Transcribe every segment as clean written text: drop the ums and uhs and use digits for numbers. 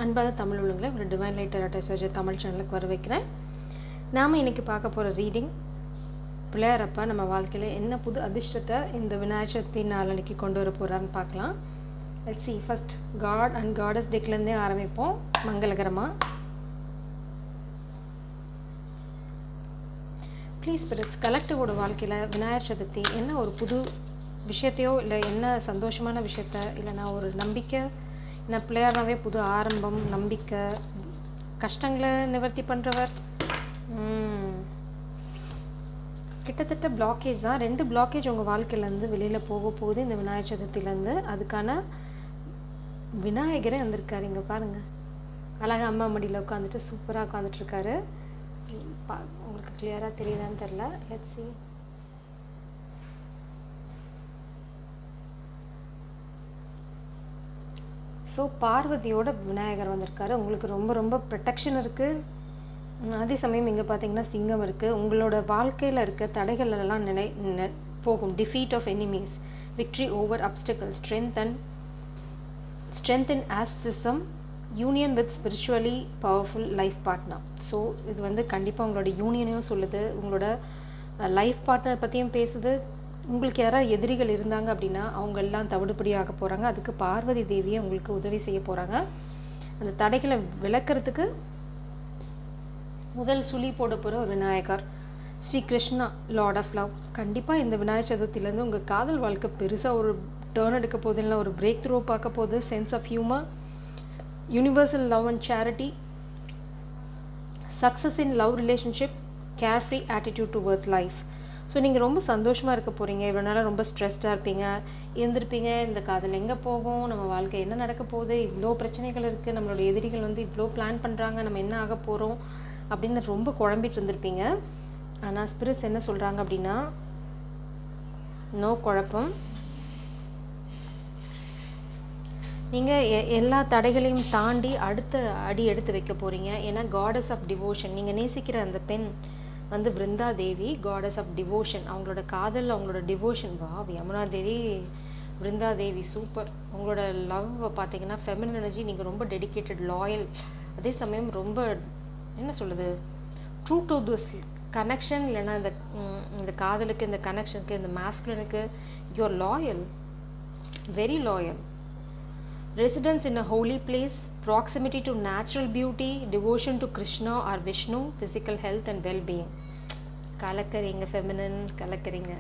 அன்பான தமிழ் உள்ளவங்களை ஒரு டிவைன் லைட் டெராட்டோ சர்ஜர் தமிழ் சேனலுக்கு வர வைக்கிறேன். நாம் இன்றைக்கி பார்க்க போகிற ரீடிங் பிள்ளையாரப்பா நம்ம வாழ்க்கையில் என்ன புது அதிர்ஷ்டத்தை இந்த விநாயகர் சதுர்த்தி நாளன்னைக்கு கொண்டு வர போகிறான்னு பார்க்கலாம். Let's see first god and goddess டெக்லேருந்தே ஆரம்பிப்போம் மங்களகரமாக. ப்ளீஸ் ஸ்பிரிட்ஸ் கலெக்டிவோட வாழ்க்கையில் விநாயகர் சதுர்த்தி என்ன ஒரு புது விஷயத்தையோ இல்லை என்ன சந்தோஷமான விஷயத்த இல்லைனா ஒரு நம்பிக்கை, என்ன பிள்ளையாராகவே புது ஆரம்பம், நம்பிக்கை, கஷ்டங்களை நிவர்த்தி பண்ணுறவர். கிட்டத்தட்ட பிளாக்கேஜ் தான், 2 பிளாக்கேஜ் உங்கள் வாழ்க்கையிலேருந்து வெளியில் போக போகுது இந்த விநாயகர் சதுர்த்தியிலேருந்து. அதுக்கான விநாயகரே வந்திருக்காரு. இங்கே பாருங்கள், அழகாக அம்மா மடியில் உட்காந்துட்டு சூப்பராக உட்காந்துட்ருக்காரு. உங்களுக்கு கிளியராக தெரியலான்னு தெரில. Let's see. ஸோ பார்வதியோட விநாயகர் வந்திருக்காரு. உங்களுக்கு ரொம்ப ரொம்ப ப்ரொடெக்ஷன் இருக்குது. அதே சமயம் இங்கே பார்த்தீங்கன்னா சிங்கம் இருக்குது. உங்களோட வாழ்க்கையில் இருக்க தடைகளெல்லாம் போகும். Defeat of enemies, victory over obstacles, strength in asceticism, union with spiritually powerful life partner. So இது வந்து கண்டிப்பாக உங்களோட யூனியனையும் சொல்லுது, உங்களோட லைஃப் பார்ட்னர் பற்றியும் பேசுது. உங்களுக்கு யாராவது எதிரிகள் இருந்தாங்க அப்படின்னா அவங்க எல்லாம் தவிடுபடியாக போகிறாங்க. அதுக்கு பார்வதி தேவியை உங்களுக்கு உதவி செய்ய போகிறாங்க. அந்த தடைகளை விளக்கிறதுக்கு முதல் சுழி போட போகிற ஒரு Vinayagar Sri Krishna, lord of love. கண்டிப்பாக இந்த விநாயகர் சதுர்த்தியிலேருந்து உங்கள் காதல் வாழ்க்கை பெருசாக ஒரு டேர்ன் எடுக்க போகுது, இல்லை ஒரு பிரேக் த்ரூ பார்க்க போகுது. Sense of humour, universal love and charity, success in love relationship, carefree attitude towards life. So நீங்கள் ரொம்ப சந்தோஷமாக இருக்க போகிறீங்க. இவ்வளோ நாளாக ரொம்ப ஸ்ட்ரெஸ்டாக இருந்திருப்பீங்க. இந்த காதல் எங்கே போகும், நம்ம வாழ்க்கை என்ன நடக்க போகுது, இவ்வளோ பிரச்சனைகள் இருக்குது, நம்மளோட எதிரிகள் வந்து இவ்வளோ பிளான் பண்ணுறாங்க, நம்ம என்ன ஆக போகிறோம் அப்படின்னு ரொம்ப குழம்பிட்டு இருந்திருப்பீங்க. ஆனால் ஸ்பிரிட்ஸ் என்ன சொல்கிறாங்க அப்படின்னா, நோ குழப்பம், நீங்கள் எல்லா தடைகளையும் தாண்டி அடுத்த அடி எடுத்து வைக்க போகிறீங்க. ஏன்னா காடஸ் ஆஃப் டிவோஷன், நீங்கள் நேசிக்கிற அந்த பெண் வந்து பிருந்தா தேவி, காடஸ் ஆஃப் டிவோஷன். அவங்களோட காதல், அவங்களோட டிவோஷன். யமுனா தேவி, பிருந்தா தேவி, சூப்பர். உங்களோட லவ் பார்த்தீங்கன்னா ஃபெமினின் எனர்ஜி, நீங்கள் ரொம்ப டெடிக்கேட்டட், லாயல், அதே சமயம் ரொம்ப என்ன சொல்லுது, ட்ரூ டு திஸ் கனெக்ஷன். இல்லைன்னா இந்த காதலுக்கு, இந்த கனெக்ஷனுக்கு, இந்த மாஸ்குலனுக்கு you are loyal, very loyal. Residence in a holy place, proximity to natural beauty, devotion to Krishna or Vishnu, physical health and well-being. கலக்கறீங்க, ஃபெமினன் கலக்கறீங்க.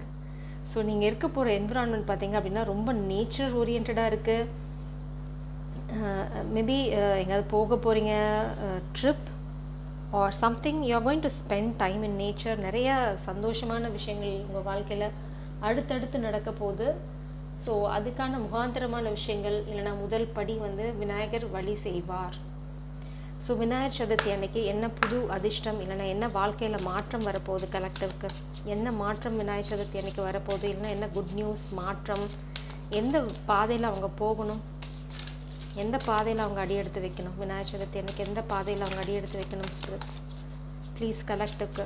ஸோ நீங்கள் இருக்க போகிற என்விரான்மெண்ட் பார்த்தீங்க அப்படின்னா ரொம்ப நேச்சர் ஓரியன்டாக இருக்குது. மேபி எங்கேயாவது போக போகிறீங்க, trip or something, you are going to spend time in nature. நிறையா சந்தோஷமான விஷயங்கள் உங்கள் வாழ்க்கையில் அடுத்தடுத்து நடக்க போகுது. ஸோ அதுக்கான முகாந்திரமான விஷயங்கள், இல்லைனா முதல் படி வந்து விநாயகர் வழி செய்வார். ஸோ விநாயகர் சதுர்த்தி அன்னைக்கு என்ன புது அதிர்ஷ்டம், இல்லைனா என்ன வாழ்க்கையில் மாற்றம் வரப்போகுது, கலெக்டிவ்க்கு என்ன மாற்றம் விநாயகர் சதுர்த்தி அன்னைக்கு வரப்போகுது, இல்லைனா என்ன குட் நியூஸ், மாற்றம், எந்த பாதையில் அவங்க போகணும், எந்த பாதையில் அவங்க அடி எடுத்து வைக்கணும், விநாயகர் சதுர்த்தி அன்னைக்கு எந்த பாதையில் அவங்க அடி எடுத்து வைக்கணும். ஸ்பிரிட்ஸ் ப்ளீஸ் கலெக்டிவ்க்கு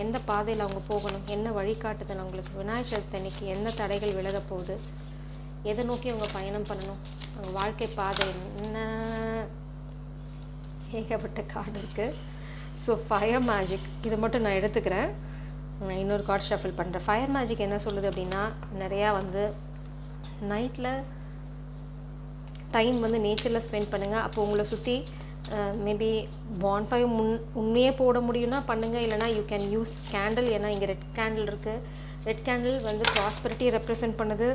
எந்த பாதையில் அவங்க போகணும், என்ன வழிகாட்டுதல் அவங்களுக்கு. விநாயகர் சதுர்த்தி அன்னைக்கு என்ன தடைகள் விலக போகுது, எதை நோக்கி அவங்க பயணம் பண்ணணும், அவங்க வாழ்க்கை பாதை என்ன. ஏகப்பட்ட கார்டு இருக்குது. ஸோ ஃபயர் மேஜிக் இதை மட்டும் நான் எடுத்துக்கிறேன். நான் இன்னொரு கார்டு ஷஃபில் பண்ணுறேன். ஃபயர் மேஜிக் என்ன சொல்லுது அப்படின்னா, நிறையா வந்து நைட்டில் டைம் வந்து நேச்சரில் ஸ்பெண்ட் பண்ணுங்கள். அப்போ உங்களை சுற்றி மேபி பான்ஃபயர் உண்மையே போட முடியும்னா பண்ணுங்கள், இல்லைனா யூ கேன் யூஸ் கேண்டில். ஏன்னா இங்கே ரெட் கேண்டில் இருக்குது. ரெட் கேண்டில் வந்து ப்ராஸ்பரிட்டியை ரெப்ரசன்ட் பண்ணுது.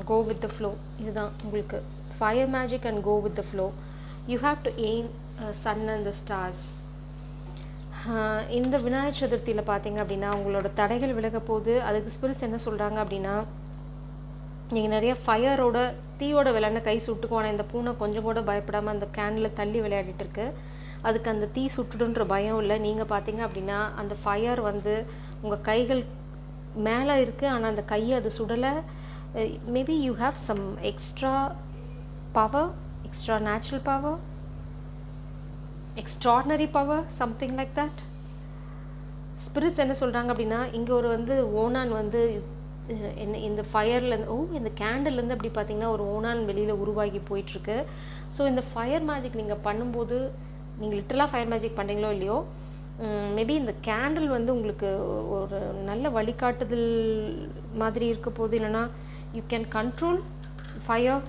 Go with the flow. இதுதான் உங்களுக்கு fire magic and go with the flow. You have to aim sun and the stars. இந்த விநாயகர் சதுர்த்தியில் பார்த்தீங்க அப்படின்னா உங்களோட தடைகள் விலக போகுது. அதுக்கு ஸ்பிரிட்ஸ் என்ன சொல்கிறாங்க அப்படின்னா, நீங்கள் நிறைய ஃபயரோட, தீயோட விளையாட கை சுட்டுக்குவான இந்த பூனை கொஞ்சம் கூட பயப்படாமல் அந்த கேண்டில் தள்ளி விளையாடிட்டு இருக்கு. அதுக்கு அந்த தீ சுட்டுடுன்ற பயம் இல்லை. நீங்கள் பார்த்தீங்க அப்படின்னா அந்த ஃபயர் வந்து உங்கள் கைகள் மேலே இருக்குது, ஆனால் அந்த கையை அது சுடலை. Maybe you have some extra power, extra natural power, extraordinary power, something like that. Spirits என்ன சொல்கிறாங்க அப்படின்னா, இங்கே ஒரு வந்து ஓனான் வந்து என்ன இந்த ஃபயர்லேருந்து இந்த கேண்டில்லேருந்து அப்படி பார்த்தீங்கன்னா ஒரு ஓனான் வெளியில் உருவாகி போயிட்டுருக்கு. ஸோ இந்த ஃபயர் மேஜிக் நீங்கள் பண்ணும்போது, நீங்கள் லிட்டரலாக ஃபயர் மேஜிக் பண்ணுறீங்களோ இல்லையோ, மேபி இந்த கேண்டில் வந்து உங்களுக்கு ஒரு நல்ல வழிகாட்டுதல் மாதிரி இருக்க போது. இல்லைனா you can control fire.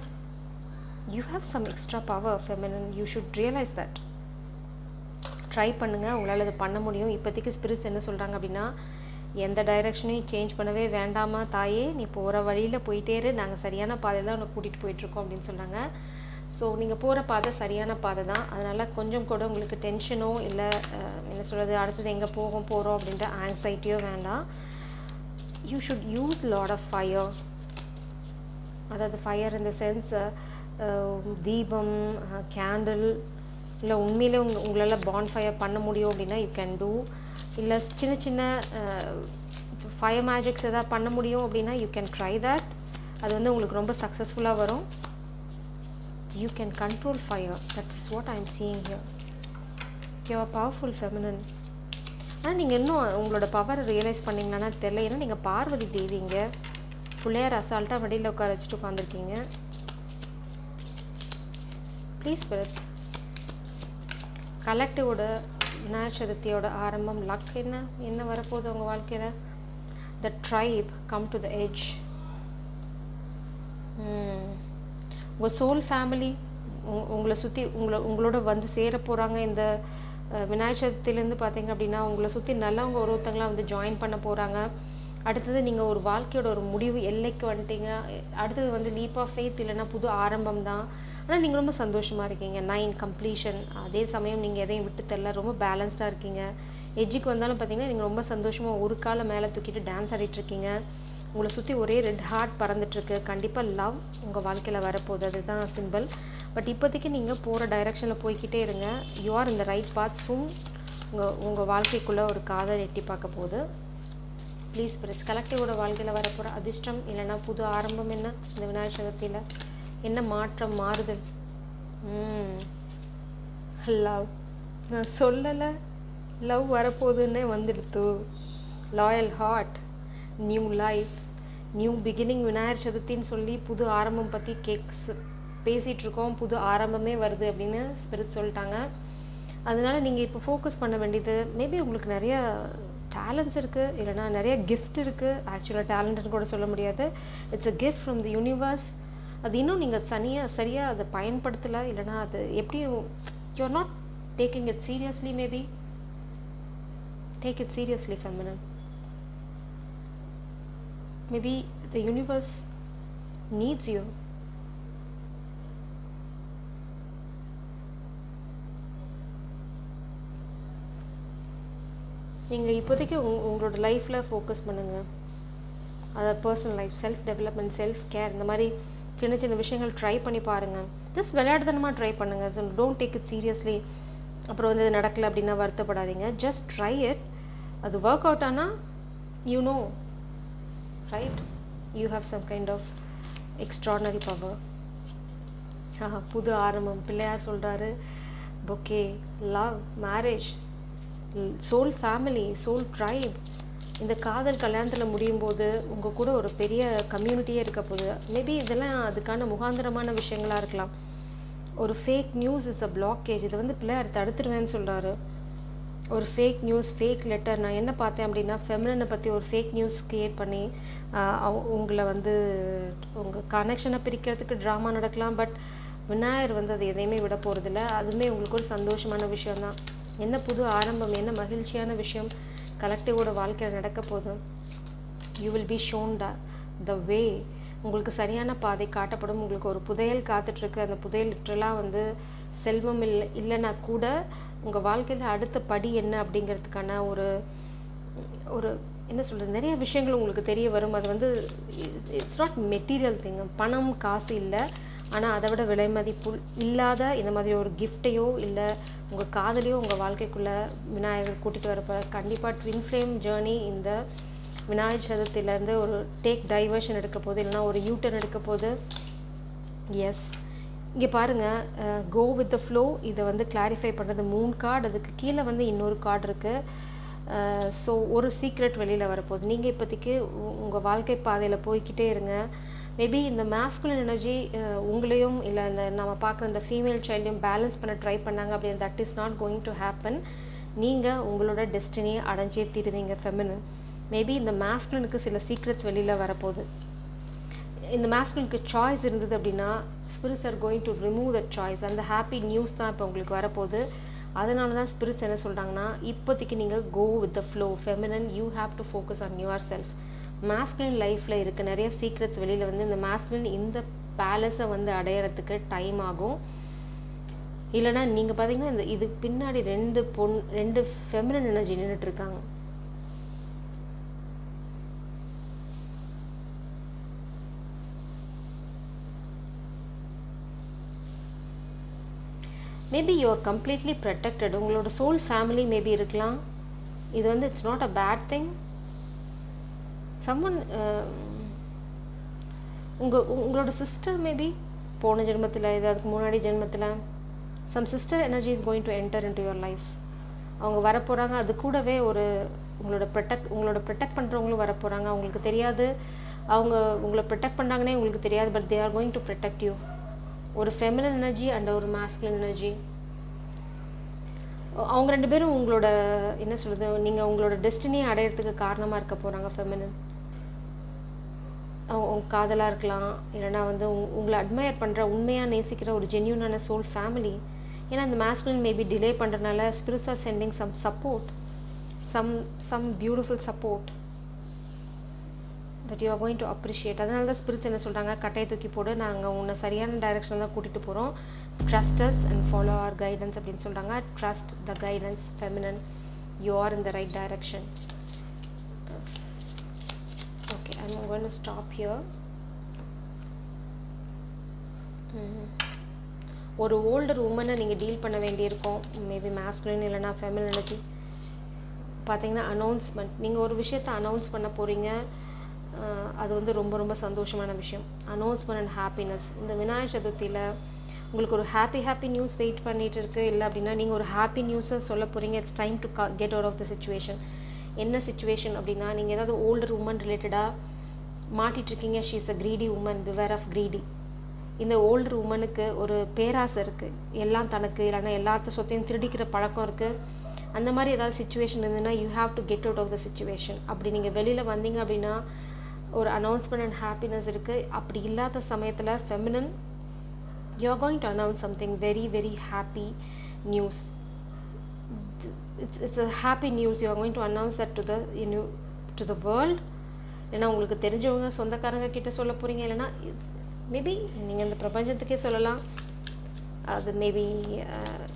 You have some extra power feminine, you should realise that. Try பண்ணுங்கள், உங்களால் அதை பண்ண முடியும். இப்போதைக்கு ஸ்பிரிட்ஸ் என்ன சொல்கிறாங்க அப்படின்னா, எந்த டைரெக்ஷனையும் சேஞ்ச் பண்ணவே வேண்டாமா தாயே, நீ போகிற வழியில் போயிட்டே இரு, நாங்கள் சரியான பாதையில் தான் உன்னை கூட்டிகிட்டு போயிட்டுருக்கோம் அப்படின்னு சொன்னாங்க. ஸோ நீங்கள் போகிற பாதை சரியான பாதை தான். அதனால் கொஞ்சம் கூட உங்களுக்கு டென்ஷனோ இல்லை என்ன சொல்கிறது, அடுத்தது எங்கே போகிறோம் அப்படின்ற ஆங்ஸைட்டியோ வேண்டாம். You should use lot of fire. அதாவது ஃபயர் இந்த சென்ஸ் தீபம், கேண்டில், இல்லை உண்மையிலே உங்களால் பான் ஃபயர் பண்ண முடியும் அப்படின்னா யூ கேன் டூ. இல்லை சின்ன சின்ன ஃபயர் மேஜிக்ஸ் எதாவது பண்ண முடியும் அப்படின்னா யூ கேன் ட்ரை தட். அது வந்து உங்களுக்கு ரொம்ப சக்ஸஸ்ஃபுல்லாக வரும். You can control fire. That is what I am seeing here. You are powerful feminine. ஆனால் நீங்கள் இன்னும் உங்களோட பவரை ரியலைஸ் பண்ணிங்களான்னா தெரியல. ஏன்னா நீங்கள் பார்வதி தேவிங்க, பிள்ளையார் அசால்ட்டாக வண்டியில் உட்கார வச்சுட்டு உட்காந்துருக்கீங்க. ப்ளீஸ் ஸ்பிரிட்ஸ், கலெக்டிவோட விநாயகர் சதுர்த்தியோட ஆரம்பம், லக் என்ன வரப்போகுது உங்கள் வாழ்க்கையில்? The tribe come to the edge. உங்கள் சோல் ஃபேமிலி உங்களை சுற்றி உங்களோட வந்து சேர போகிறாங்க. இந்த விநாயகர் சதுர்த்திலேருந்து பார்த்தீங்க அப்படின்னா உங்களை சுற்றி நல்லவங்க ஒருத்தங்களாம் வந்து ஜாயின் பண்ண போகிறாங்க. அடுத்தது நீங்கள் ஒரு வாழ்க்கையோட ஒரு முடிவு எல்லைக்கு வந்துட்டீங்க. அடுத்தது வந்து லீப் ஆஃப் ஃபெய்த், இல்லைன்னா புது ஆரம்பம் தான். ஆனால் நீங்கள் ரொம்ப சந்தோஷமாக இருக்கீங்க. 9 கம்ப்ளீஷன். அதே சமயம் நீங்கள் எதையும் விட்டு தரல, ரொம்ப பேலன்ஸ்டாக இருக்கீங்க. எஜ்ஜுக்கு வந்தாலும் பார்த்தீங்கன்னா நீங்கள் ரொம்ப சந்தோஷமாக ஒரு காலை மேலே தூக்கிட்டு டான்ஸ் ஆடிட்டுருக்கீங்க. உங்களை சுற்றி ஒரே ரெட் ஹார்ட் பறந்துட்டுருக்கு. கண்டிப்பாக லவ் உங்கள் வாழ்க்கையில் வரப்போகுது, அதுதான் சிம்பிள். பட் இப்போதைக்கு நீங்கள் போகிற டைரெக்ஷனில் போய்கிட்டே இருங்க. யூ ஆர் இந்த ரைட் பாத். சூன் உங்கள் வாழ்க்கைக்குள்ளே ஒரு காதல் எட்டி பார்க்க போகுது. ப்ளீஸ் ஸ்பிரிட்ஸ், கலெக்டிவோட வாழ்க்கையில் வரப்போகிற அதிர்ஷ்டம் இல்லைன்னா புது ஆரம்பம் என்ன? இந்த விநாயகர் சதுர்த்தியில் என்ன மாற்றம், மாறுதல்? லவ். நான் சொல்லலை, லவ் வரப்போகுதுன்னே வந்துடுத்து. Loyal heart, new life, new beginning. Vinayagar சதுர்த்தின்னு சொல்லி புது ஆரம்பம் பற்றி பேசிகிட்ருக்கோம். புது ஆரம்பமே வருது அப்படின்னு ஸ்பிரிட் சொல்லிட்டாங்க. அதனால் நீங்கள் இப்போ ஃபோக்கஸ் பண்ண வேண்டியது, மேபி உங்களுக்கு நிறைய டேலண்ட்ஸ் இருக்குது, இல்லைனா நிறைய கிஃப்ட் இருக்குது. ஆக்சுவலாக டேலண்ட்னு கூட சொல்ல முடியாது. It's a gift from the universe. அது இன்னும் நீங்கள் சரியாக அதை பயன்படுத்தலை, இல்லைனா அது எப்படியும் you are not taking it seriously. Maybe take it seriously feminine. Maybe the universe needs you. நீங்கள் இப்போதைக்கு உங்களோட லைஃப்பில் ஃபோக்கஸ் பண்ணுங்கள். அதாவது personal life, self development, self care, இந்த மாதிரி சின்ன சின்ன விஷயங்கள் ட்ரை பண்ணி பாருங்கள். ஜஸ்ட் விளையாடுதனமாக ட்ரை பண்ணுங்கள். So don't take it seriously. அப்புறம் வந்து இது நடக்கலை அப்படின்னா வருத்தப்படாதீங்க. Just try it. அது ஒர்க் அவுட் ஆனால் you know, right? You have some kind of extraordinary power. புது ஆரம்பம் பிள்ளையார் சொல்கிறாரு. Bouquet, love, marriage, soul family, soul tribe. இந்த காதல் கல்யாணத்தில் முடியும் போது உங்கள் கூட ஒரு பெரிய கம்யூனிட்டியே இருக்க போகுது. மேபி இதெல்லாம் அதுக்கான முகாந்திரமான விஷயங்களாக இருக்கலாம். ஒரு fake news is a blockage. இதை வந்து பிள்ளையார் தடுத்துடுவேன்னு சொல்கிறாரு. ஒரு ஃபேக் நியூஸ், ஃபேக் லெட்டர். நான் என்ன பார்த்தேன் அப்படின்னா, ஃபெமினனை பற்றி ஒரு ஃபேக் நியூஸ் க்ரியேட் பண்ணி உங்களை வந்து உங்கள் கனெக்ஷனை பிரிக்கிறதுக்கு ட்ராமா நடக்கலாம். பட் விநாயகர் வந்து அது எதையுமே விட போகிறதில்ல. அதுவுமே உங்களுக்கு ஒரு சந்தோஷமான விஷயந்தான். என்ன புது ஆரம்பம், என்ன மகிழ்ச்சியான விஷயம் கலெக்டிவோட வாழ்க்கையில் நடக்க போதும். You will be shown the way. உங்களுக்கு சரியான பாதை காட்டப்படும். உங்களுக்கு ஒரு புதையல் காத்துட்ருக்கு. அந்த புதையல் லிட்ரலாக வந்து செல்வம் இல்லைன்னா கூட உங்கள் வாழ்க்கையில் அடுத்த படி என்ன அப்படிங்கிறதுக்கான ஒரு என்ன சொல்கிறது, நிறைய விஷயங்கள் உங்களுக்கு தெரிய வரும். அது வந்து இட்ஸ் நாட் மெட்டீரியல் திங். பணம் காசு இல்லை, ஆனால் அதை விட விலை மதிப்பு இல்லாத இந்த மாதிரி ஒரு கிஃப்டையோ இல்லை உங்கள் காதலையோ உங்கள் வாழ்க்கைக்குள்ளே விநாயகர் கூட்டிகிட்டு வரப்போ கண்டிப்பாக ட்வின் ஃப்ளேம் ஜேர்னி இந்த விநாயகர் சதுர்த்தியிலேருந்து ஒரு டேக் டைவர்ஷன் எடுக்க போகுது, இல்லைனா ஒரு யூட்டர்ன் எடுக்க போகுது. எஸ், இங்கே பாருங்கள், கோ வித் த ஃப்ளோ. இதை வந்து கிளாரிஃபை பண்ணுறது 3 கார்டு. அதுக்கு கீழே வந்து இன்னொரு கார்டு இருக்குது. ஸோ ஒரு சீக்ரெட் வெளியில் வரப்போகுது. நீங்கள் இப்போதைக்கு உங்கள் வாழ்க்கை பாதையில் போய்கிட்டே இருங்க. மேபி இந்த மேஸ்குலின் எனர்ஜி உங்களையும் இல்லை இந்த நம்ம பார்க்குற இந்த ஃபீமேல் சைல்டையும் பேலன்ஸ் பண்ண ட்ரை பண்ணாங்க அப்படின்னு that is not going to happen. நீங்கள் உங்களோட டெஸ்டினியை அடைஞ்சே தீருவீங்க ஃபெமினின். மேபி இந்த மேஸ்குலினுக்கு சில சீக்ரெட்ஸ் வெளியில் வரப்போகுது. இந்த மேஸ்குலினுக்கு சாய்ஸ் இருந்தது அப்படின்னா spirits R going to remove that choice. அந்த ஹாப்பி நியூஸ் தான் இப்போ உங்களுக்கு வரப்போகுது. அதனால தான் ஸ்பிரிட்ஸ் என்ன சொல்கிறாங்கன்னா, இப்போதைக்கு நீங்கள் go with the flow. Feminine you have to focus on yourself. Masculine லைஃப்பில் இருக்க நிறைய சீக்ரெட்ஸ் வெளியில் வந்து இந்த மேஸ்குலின் இந்த பேலஸை வந்து அடையிறதுக்கு டைம் ஆகும். இல்லைனா நீங்கள் பார்த்தீங்கன்னா இந்த இதுக்கு பின்னாடி ரெண்டு ஃபெமினன் எனர்ஜி நின்றுட்டுருக்காங்க. Maybe you are completely protected. உங்களோட சோல் ஃபேமிலி மேபி இருக்கலாம். இது வந்து it's not a bad thing. Someone உங்களோட சிஸ்டர் மேபி போன ஜென்மத்தில் இது அதுக்கு முன்னாடி ஜென்மத்தில் some sister energy is going to enter into your life. அவங்க வரப்போகிறாங்க. அது கூடவே ஒரு உங்களோட ப்ரொடெக்ட் பண்ணுறவங்களும் வரப்போகிறாங்க. அவங்களுக்கு தெரியாது அவங்க உங்களை ப்ரொடெக்ட் பண்ணுறாங்கன்னே உங்களுக்கு தெரியாது. But they are going to protect you. ஒரு ஃபெமினன் எனர்ஜி அண்ட் ஒரு மேஸ்குலின் எனர்ஜி. அவங்க ரெண்டு பேரும் உங்களோட என்ன சொல்கிறது, நீங்கள் உங்களோட டெஸ்டினியை அடையிறதுக்கு காரணமாக இருக்க போகிறாங்க ஃபெமினன். அவங்க காதலாக இருக்கலாம், இல்லைனா வந்து உங்களை அட்மையர் பண்ணுற உண்மையாக நேசிக்கிற ஒரு ஜென்யூனான சோல் ஃபேமிலி. ஏன்னா இந்த மேஸ்குலின் மேபி டிலே பண்ணுறதுனால spirits are sending some support, some beautiful support that you are going to appreciate. அதனால தான் ஸ்பிரிட்ஸ் என்ன சொல்கிறாங்க, கட்டையை தூக்கி போடு, நாங்கள் உன்னை சரியான டைரெக்ஷனில் தான் கூட்டிகிட்டு போகிறோம். Trust us and follow our guidance அப்படின்னு சொல்கிறாங்க. Trust the guidance feminine. You are in the right direction. Okay, I'm going to stop here. ஒரு ஓல்டர் உமனை நீங்கள் டீல் பண்ண வேண்டியிருக்கோம். மேபி மேஸ்குலின் இல்லைனா ஃபெமினன் எனர்ஜி. பார்த்தீங்கன்னா அனௌன்ஸ்மெண்ட், நீங்கள் ஒரு விஷயத்தை அனௌன்ஸ் பண்ண போகிறீங்க. அது வந்து ரொம்ப ரொம்ப சந்தோஷமான விஷயம். Announcement and happiness. இந்த விநாயகர் சதுர்த்தியில் உங்களுக்கு ஒரு ஹாப்பி நியூஸ் வெயிட் பண்ணிகிட்டு இருக்குது. இல்லை அப்படின்னா நீங்கள் ஒரு ஹாப்பி நியூஸை சொல்ல போகிறீங்க. It's time to get out of the situation. என்ன சிச்சுவேஷன் அப்படின்னா, நீங்கள் ஏதாவது ஓல்டர் உமன் ரிலேட்டடாக மாட்டிகிட்ருக்கீங்க. She is a greedy woman, beware of greedy. இந்த ஓல்டர் உமனுக்கு ஒரு பேராசை இருக்குது. எல்லாம் தனக்கு, இல்லைன்னா எல்லாத்த சொத்தையும் திருடிக்கிற பழக்கம் இருக்குது. அந்த மாதிரி ஏதாவது சிச்சுவேஷன் இருந்ததுன்னா you have to get out of the situation. அப்படி நீங்கள் வெளியில் வந்தீங்க அப்படின்னா ஒரு அனௌன்ஸ்மெண்ட் அண்ட் ஹாப்பினஸ் இருக்குது. அப்படி இல்லாத சமயத்தில் feminine you are going to announce something very very happy news. It's a happy news. You are going to announce that to the world. ஏன்னா உங்களுக்கு தெரிஞ்சவங்க சொந்தக்காரங்க கிட்ட சொல்ல போகிறீங்க. இல்லைனா மேபி நீங்கள் இந்த பிரபஞ்சத்துக்கே சொல்லலாம். அது மேபி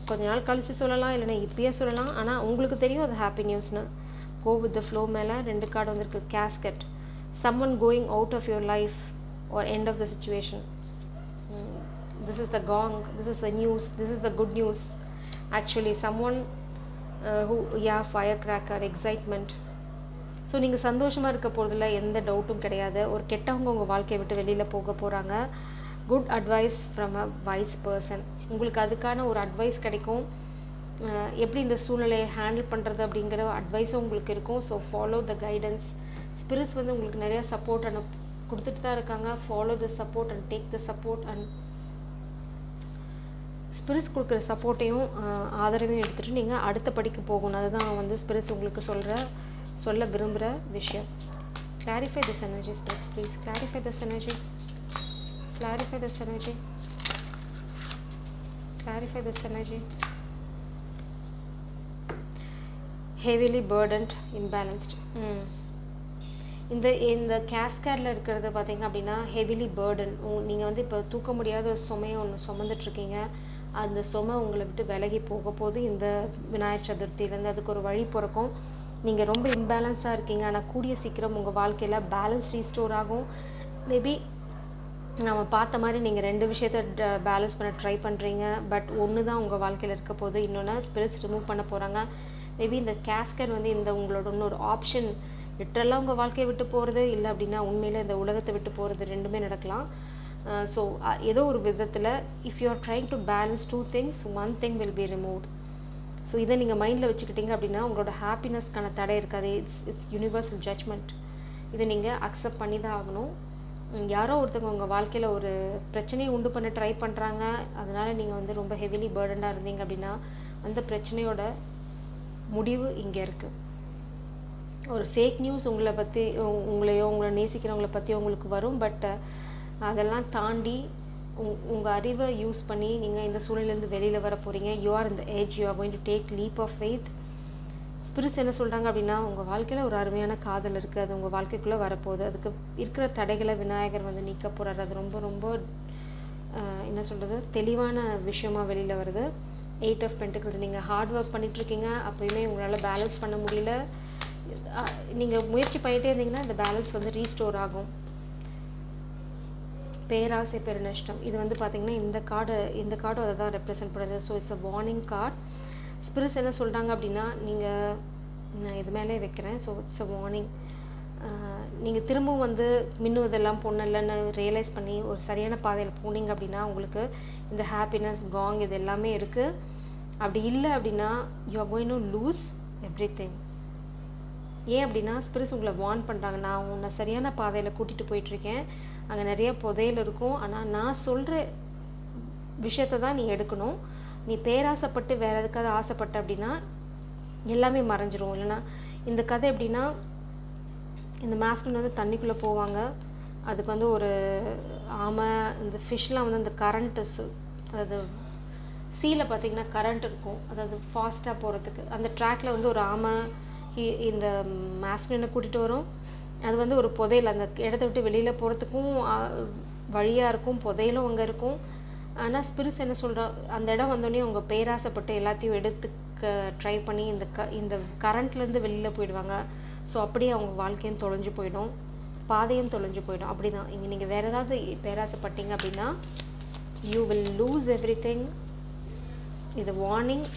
கொஞ்ச நாள் கழித்து சொல்லலாம், இல்லைனா இப்பயே சொல்லலாம். ஆனால் உங்களுக்கு தெரியும் அது ஹாப்பி நியூஸ்னு. Go with the flow. மேலே 2 கார்டு வந்திருக்கு. கேஸ்கெட், someone going out of your life or end of the situation. This is the gong, this is the news, this is the good news. Actually someone who firecracker, excitement. So நீங்கள் சந்தோஷமாக இருக்க போகிறதுல எந்த டவுட்டும் கிடையாது. ஒரு கெட்டவங்க உங்கள் வாழ்க்கையை விட்டு வெளியில் போக போகிறாங்க. Good advice from a wise person. உங்களுக்கு அதுக்கான ஒரு அட்வைஸ் கிடைக்கும். எப்படி இந்த சூழ்நிலையை ஹேண்டில் பண்ணுறது அப்படிங்கிற அட்வைஸும் உங்களுக்கு இருக்கும். So follow the guidance. Spirits வந்து உங்களுக்கு நிறையா சப்போர்ட் கொடுத்துட்டு தான் இருக்காங்க. Follow the support and take the support. And spirits கொடுக்குற சப்போர்ட்டையும் ஆதரவையும் எடுத்துகிட்டு நீங்கள் அடுத்த படிக்கு போகணும். அதுதான் வந்து ஸ்பிரிட்ஸ் உங்களுக்கு சொல்ல விரும்புகிற விஷயம். Clarify this energy spirits please. Clarify this energy. Clarify this energy. Clarify this energy. Heavily burdened, imbalanced. இந்த கேஸ்கேடில் இருக்கிறது பார்த்திங்க அப்படின்னா ஹெவிலி பர்டன். நீங்கள் வந்து இப்போ தூக்க முடியாத சுமையை ஒன்று சுமந்துட்ருக்கீங்க. அந்த சுமை உங்களை விட்டு விலகி போக போது இந்த விநாயகர் சதுர்த்தியிலேருந்து அதுக்கு ஒரு வழி பிறக்கும். நீங்கள் ரொம்ப இம்பேலன்ஸ்டாக இருக்கீங்க. ஆனால் கூடிய சீக்கிரம் உங்கள் வாழ்க்கையில் பேலன்ஸ் ரீஸ்டோர் ஆகும். மேபி நம்ம பார்த்த மாதிரி நீங்கள் 2 விஷயத்தை பேலன்ஸ் பண்ண ட்ரை பண்ணுறீங்க. பட் ஒன்று தான் உங்கள் வாழ்க்கையில் இருக்க போது, இன்னொன்று ஸ்பிரிட்ஸ் ரிமூவ் பண்ண போகிறாங்க. மேபி இந்த கேஸ்கேட் வந்து இந்த உங்களோட இன்னொரு ஆப்ஷன். லிட்ரலாக உங்கள் வாழ்க்கையை விட்டு போகிறது, இல்லை அப்படின்னா உண்மையில் இந்த உலகத்தை விட்டு போகிறது, ரெண்டுமே நடக்கலாம். ஸோ ஏதோ ஒரு விதத்தில் if you are trying to balance 2 things, 1 thing will be removed. So இதை நீங்கள் மைண்டில் வச்சுக்கிட்டீங்க அப்படின்னா உங்களோட ஹாப்பினஸ்க்கான தடை இருக்காது. It's universal judgement. இதை நீங்கள் அக்செப்ட் பண்ணி தான் ஆகணும். யாரோ ஒருத்தவங்க உங்கள் வாழ்க்கையில் ஒரு பிரச்சனையை உண்டு பண்ண ட்ரை பண்ணுறாங்க, அதனால் நீங்கள் வந்து ரொம்ப ஹெவிலி பேர்டனாக இருந்தீங்க அப்படின்னா அந்த பிரச்சனையோட முடிவு இங்கே இருக்குது. ஒரு ஃபேக் நியூஸ் உங்களை பற்றி, உங்களை நேசிக்கிறவங்கள பற்றி உங்களுக்கு வரும். பட் அதெல்லாம் தாண்டி உங்கள் அறிவை யூஸ் பண்ணி நீங்கள் இந்த சூழ்நிலேருந்து வெளியில் வர போகிறீங்க. யூ ஆர் இந்த age, you are going to take leap of faith. Spirits என்ன சொல்கிறாங்க அப்படின்னா உங்கள் வாழ்க்கையில் ஒரு அருமையான காதல் இருக்குது, அது உங்கள் வாழ்க்கைக்குள்ளே வரப்போகுது. அதுக்கு இருக்கிற தடைகளை விநாயகர் வந்து நீக்க போகிறார். அது ரொம்ப ரொம்ப என்ன சொல்கிறது, தெளிவான விஷயமாக வெளியில் வருது. 8 ஆஃப் பென்டிகிள்ஸ். நீங்கள் ஹார்ட் ஒர்க் பண்ணிகிட்ருக்கீங்க, அப்போயுமே உங்களால் பேலன்ஸ் பண்ண முடியல. நீங்கள் முயற்சி பண்ணிகிட்டே இருந்தீங்கன்னா இந்த பேலன்ஸ் வந்து ரீஸ்டோர் ஆகும். பேராசை பெருநஷ்டம். இது வந்து பார்த்திங்கன்னா இந்த கார்டும் அதை தான் ரெப்ரசென்ட் பண்ணுது. So it's a warning card. Spirits என்ன சொல்கிறாங்க அப்படின்னா நான் இது மேலே வைக்கிறேன். So it's a warning. நீங்கள் திரும்பவும் வந்து மின்னுவதெல்லாம் பொண்ணல்லன்னு ரியலைஸ் பண்ணி ஒரு சரியான பாதையில் போனீங்க அப்படின்னா உங்களுக்கு இந்த ஹாப்பினஸ், காங் இது எல்லாமே இருக்குது. அப்படி இல்லை அப்படின்னா you are going to lose everything. ஏன் அப்படின்னா ஸ்பிரிட்ஸ் உங்களை வார்ன் பண்ணுறாங்க. நான் உன்னை சரியான பாதையில் கூட்டிகிட்டு போயிட்டுருக்கேன், அங்கே நிறைய புதையல் இருக்கும், ஆனால் நான் சொல்கிற விஷயத்தை தான் நீ எடுக்கணும். நீ பேராசைப்பட்டு வேறு எதுக்காவது ஆசைப்பட்ட அப்படின்னா எல்லாமே மறைஞ்சிரும். இல்லைனா இந்த கதை எப்படின்னா, இந்த மாஸ்குலின் வந்து தண்ணிக்குள்ளே போவாங்க, அதுக்கு வந்து ஒரு ஆமை, இந்த ஃபிஷ்லாம் வந்து அந்த கரண்ட்டு, அதாவது சீல பார்த்திங்கன்னா கரண்ட் இருக்கும், அதாவது ஃபாஸ்ட்டாக போகிறதுக்கு அந்த ட்ராக்கில் வந்து ஒரு ஆமை இந்த மாஸ்குலினை கூட்டிகிட்டு வரும். அது வந்து ஒரு புதையல், அந்த இடத்த விட்டு வெளியில் போகிறதுக்கும் வழியாக இருக்கும், புதையலும் அங்கே இருக்கும். ஆனால் ஸ்பிரிட்ஸ் என்ன சொல்கிறா, அந்த இடம் வந்தோடனே அவங்க பேராசைப்பட்டு எல்லாத்தையும் எடுத்துக்க ட்ரை பண்ணி இந்த கரண்ட்லேருந்து வெளியில் போயிடுவாங்க. ஸோ அப்படியே அவங்க வாழ்க்கையும் தொலைஞ்சு போயிடும், பாதையும் தொலைஞ்சு போயிடும். அப்படி தான் இங்கே நீங்கள் வேறு ஏதாவது பேராசைப்பட்டீங்க அப்படின்னா யூ வில் லூஸ் எவ்ரிதிங். இது வார்னிங்.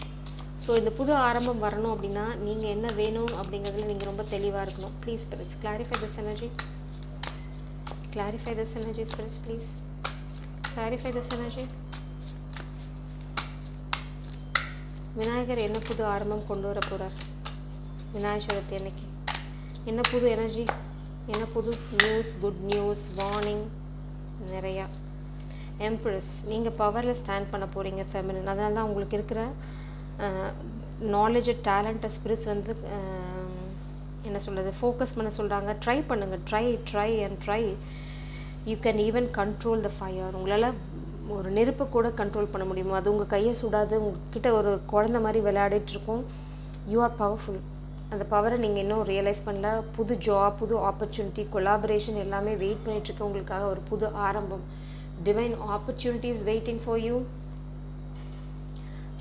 ஸோ இந்த புது ஆரம்பம் வரணும் அப்படின்னா நீங்கள் என்ன வேணும் அப்படிங்கிறதுல நீங்கள் ரொம்ப தெளிவாக இருக்கணும். Please spirits clarify this energy. Clarify this energy spirits please. Clarify this energy. Vinayagar என்ன புது ஆரம்பம் கொண்டு வர போகிறார் விநாயகர் சதுர்த்தி அன்னைக்கு? என்ன புது எனர்ஜி, என்ன புது நியூஸ், குட் நியூஸ், வார்னிங் நிறையா. எம்ப்ரஸ், நீங்கள் பவரில் ஸ்டாண்ட் பண்ண போகிறீங்க, ஃபெமினின். அதனால தான் உங்களுக்கு இருக்கிற நாலேஜ், டேலண்ட்டை ஸ்பிரிட்ஸ் வந்து என்ன சொல்கிறது, ஃபோக்கஸ் பண்ண சொல்கிறாங்க. ட்ரை பண்ணுங்கள், try. You can even control the fire. உங்களால் ஒரு நெருப்பை கூட கண்ட்ரோல் பண்ண முடியுமோ, அது உங்கள் கையை சுடாது, உங்ககிட்ட ஒரு குழந்த மாதிரி விளையாடிட்டுருக்கோம். You are powerful. அந்த பவரை நீங்கள் இன்னும் ரியலைஸ் பண்ணல. புது ஜாப், புது ஆப்பர்ச்சுனிட்டி, கொலாபரேஷன் எல்லாமே வெயிட் பண்ணிகிட்ருக்கு உங்களுக்காக. ஒரு புது ஆரம்பம், divine opportunities waiting for you.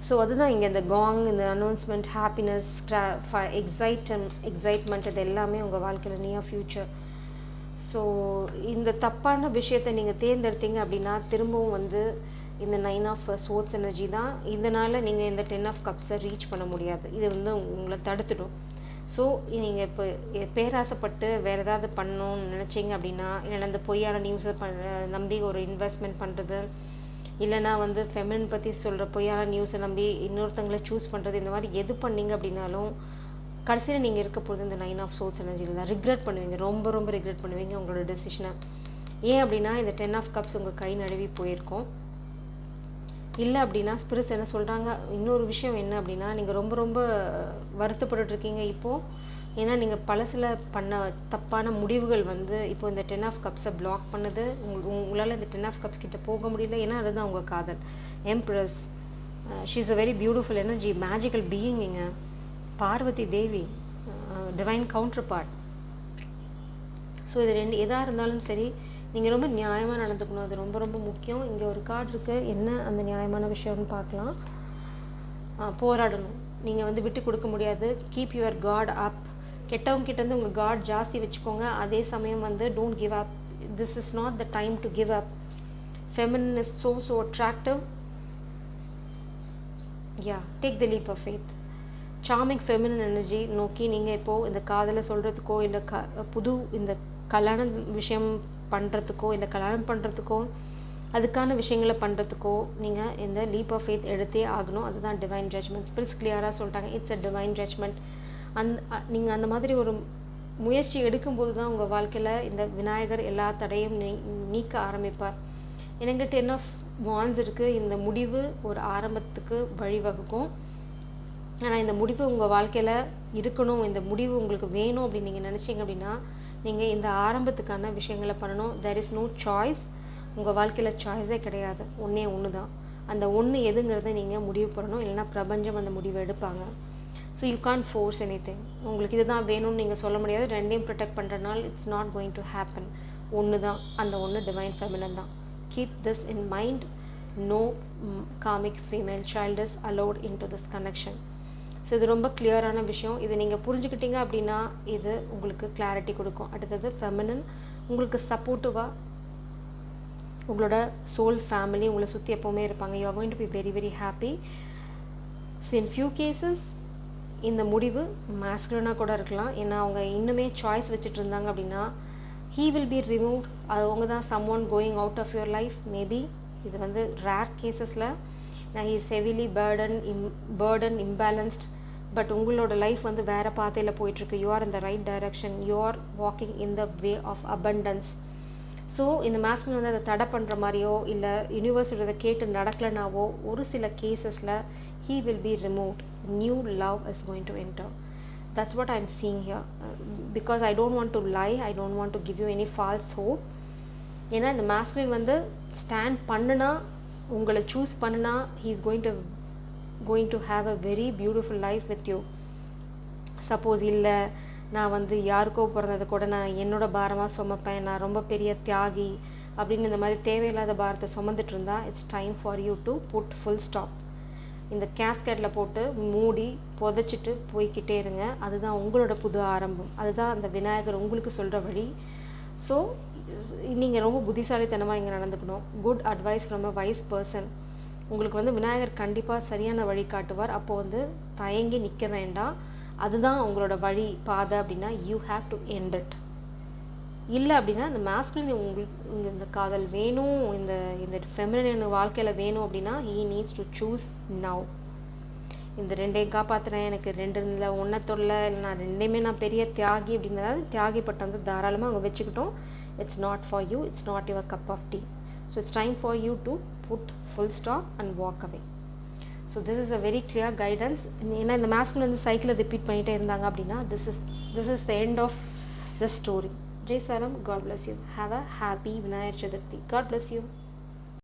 So அதுதான் இங்கே இந்த காங், இந்த அனௌன்ஸ்மெண்ட், ஹாப்பினஸ், எக்ஸைட்மெண்ட், இது எல்லாமே உங்கள் வாழ்க்கையில் நியர் ஃப்யூச்சர். ஸோ இந்த தப்பான விஷயத்தை நீங்கள் தேர்ந்தெடுத்தீங்க அப்படின்னா திரும்பவும் வந்து இந்த 9 ஆஃப் சோர்ட்ஸ் எனர்ஜி தான். இதனால் நீங்கள் இந்த 10 ஆஃப் கப்ஸை ரீச் பண்ண முடியாது. இது வந்து உங்களை தடுத்துடும். ஸோ நீங்கள் இப்போ பேராசைப்பட்டு வேறு ஏதாவது பண்ணணும்னு நினச்சிங்க அப்படின்னா, இல்லைன்னா இந்த பொய்யான நியூஸை நம்பி ஒரு இன்வெஸ்ட்மெண்ட் பண்ணுறது, இல்லைனா வந்து ஃபெமினின் பற்றி சொல்கிற பொய்யான நியூஸை நம்பி இன்னொருத்தங்களை சூஸ் பண்ணுறது, இந்த மாதிரி எது பண்ணிங்க அப்படின்னாலும் கடைசியில் நீங்கள் இருக்க போகிறது இந்த 9 ஆஃப் சோர்ட்ஸ் எனர்ஜியில் தான். ரிக்ரெட் பண்ணுவீங்க, ரொம்ப ரொம்ப ரிக்ரெட் பண்ணுவீங்க உங்களோட டெசிஷனை. ஏன் அப்படின்னா இந்த 10 ஆஃப் கப்ஸ் உங்கள் கை நழுவி போயிருக்கோம். இல்லை அப்படின்னா ஸ்பிரிட்ஸ் என்ன சொல்கிறாங்க, இன்னொரு விஷயம் என்ன அப்படின்னா, நீங்கள் ரொம்ப ரொம்ப வருத்தப்பட்டுருக்கீங்க இப்போது. ஏன்னா நீங்கள் பழசில் பண்ண தப்பான முடிவுகள் வந்து இப்போ இந்த 10 ஆஃப் கப்ஸை பிளாக் பண்ணுது. உங்களால் இந்த 10 ஆஃப் கப்ஸ் கிட்ட போக முடியல. ஏன்னா அதுதான் உங்கள் காதல். Empress, she is a very beautiful energy, magical பீயிங்கிங்க. Parvathi Devi, divine counterpart. So இது ரெண்டு எதாக இருந்தாலும் சரி, நீங்கள் ரொம்ப நியாயமாக நடந்துக்கணும். அது ரொம்ப ரொம்ப முக்கியம். இங்கே ஒரு கார்டு இருக்குது, என்ன அந்த நியாயமான விஷயம்னு பார்க்கலாம். போராடணும், நீங்கள் வந்து விட்டு கொடுக்க முடியாது. Keep your guard up. கெட்டவங்க கிட்டேருந்து உங்கள் காட் ஜாஸ்தி வச்சுக்கோங்க. அதே சமயம் வந்து don't give up. This is not the time to give up. Feminine is so attractive. Yeah, take the leap of faith. Charming feminine energy நோக்கி நீங்கள் இப்போது இந்த காதலை சொல்கிறதுக்கோ, இல்லை புது இந்த கல்யாண விஷயம் பண்ணுறதுக்கோ, இல்லை கல்யாணம் பண்ணுறதுக்கோ, அதுக்கான விஷயங்களை பண்ணுறதுக்கோ நீங்கள் இந்த லீப் ஆஃப் ஃபெய்த் எடுத்தே ஆகணும். அதுதான் டிவைன் ஜட்ஜ்மெண்ட். ஸ்பிரிட்ஸ் கிளியராக சொல்லிட்டாங்க, இட்ஸ் அ டிவைன் ஜட்ஜ்மெண்ட். நீங்கள் அந்த மாதிரி ஒரு முயற்சி எடுக்கும்போது தான் உங்கள் வாழ்க்கையில் இந்த விநாயகர் எல்லா தடையும் நீக்க ஆரம்பிப்பார். எனக்கு 10 ஆஃப் வான்ஸ் இருக்குது. இந்த முடிவு ஒரு ஆரம்பத்துக்கு வழிவகுக்கும். ஆனால் இந்த முடிவு உங்கள் வாழ்க்கையில் இருக்கணும், இந்த முடிவு உங்களுக்கு வேணும் அப்படின்னு நீங்கள் நினச்சிங்க அப்படின்னா நீங்கள் இந்த ஆரம்பத்துக்கான விஷயங்களை பண்ணணும். There is no choice. உங்கள் வாழ்க்கையில் சாய்ஸே கிடையாது. ஒன்று தான். அந்த ஒன்று எதுங்கிறத நீங்கள் முடிவு பண்ணணும். இல்லைனா பிரபஞ்சம் அந்த முடிவை எடுப்பாங்க. So you can't force any thing. உங்களுக்கு இது தான் வேணும்னு நீங்கள் சொல்ல முடியாது. ரெண்டையும் ப்ரொடெக்ட் பண்ணுறதுனால it's not going to happen. ஒன்று தான். அந்த ஒன்று டிவைன் ஃபெமினன் தான். Keep this in mind. No comic female child is allowed in to this connection. So இது ரொம்ப கிளியரான விஷயம். இது நீங்கள் புரிஞ்சுக்கிட்டீங்க அப்படின்னா இது உங்களுக்கு கிளாரிட்டி கொடுக்கும். அடுத்தது ஃபெமினன் உங்களுக்கு சப்போர்ட்டிவாக உங்களோட சோல் ஃபேமிலி உங்களை சுற்றி எப்போவுமே இருப்பாங்க. You are going to be very very happy. So in few cases இந்த முடிவு மேஸ்குலனாக கூட இருக்கலாம். ஏன்னா அவங்க இன்னுமே சாய்ஸ் வச்சுட்டு இருந்தாங்க அப்படின்னா ஹீ வில் பி ரிமூவ்ட். அது அவங்க தான் someone going out of your life. Maybe இது வந்து ரேர் கேசஸில் நான் he's heavily burden imbalanced. But உங்களோட லைஃப் வந்து வேறு பாதையில் போயிட்டுருக்கு. You are in the right direction. You are walking in the way of abundance. So இந்த மேஸ்குலன் வந்து அதை தடை பண்ணுற மாதிரியோ இல்லை யூனிவர்ஸோட கேட்டு நடக்கலைனாவோ ஒரு சில கேசஸில் he will be removed. New love is going to enter. That's what I'm seeing here. Because I don't want to lie. I don't want to give you any false hope. ஏன்னா இந்த மேஸ்குலின் வந்து stand பண்ணுனா உங்களை choose பண்ணுனா he is going to have a very beautiful life with you. Suppose இல்லை நான் வந்து யாருக்கோ பிறந்தது கூட நான் என்னோட பாரமாக சுமப்பேன், நான் ரொம்ப பெரிய தியாகி அப்படின்னு இந்த மாதிரி தேவையில்லாத பாரத்தை சுமந்துட்டு இருந்தா it's time for you to put full stop. இந்த கேஸ்கெட்டில் போட்டு மூடி புதைச்சிட்டு போய்கிட்டே இருங்க. அதுதான் உங்களோட புது ஆரம்பம். அதுதான் அந்த விநாயகர் உங்களுக்கு சொல்கிற வழி. ஸோ நீங்கள் ரொம்ப புத்திசாலித்தனமாக இங்கே நடந்துக்கணும். Good advice from a wise person. உங்களுக்கு வந்து விநாயகர் கண்டிப்பாக சரியான வழி காட்டுவார். அப்போது வந்து தயங்கி நிற்க வேண்டாம். அதுதான் உங்களோட வழி பாதை அப்படின்னா you have to end it. இல்லை அப்படின்னா இந்த மேஸ்குலின் உங்களுக்கு இந்த காதல் வேணும், இந்த ஃபெமினின் வாழ்க்கையில் வேணும் அப்படின்னா he needs to choose now. இந்த ரெண்டையும் காப்பாற்றுறேன், எனக்கு ரெண்டு இல்லை ஒன்றை தொல்லை இல்லை நான் ரெண்டையுமே நான் பெரிய தியாகி அப்படின்றதாவது தியாகி பட்டம் வந்து தாராளமாக அவங்க வச்சுக்கிட்டோம். It's not for you. It's not your cup of tea. So it's time for you to put full stop and walk away. So this is a very clear guidance. ஏன்னா இந்த மேஸ்குலின் வந்து சைக்கிளை ரிப்பீட் பண்ணிகிட்டே இருந்தாங்க அப்படின்னா this is the end of the story. Jai Saram, God bless you. Have a happy Vinayaka Chaturthi. God bless you.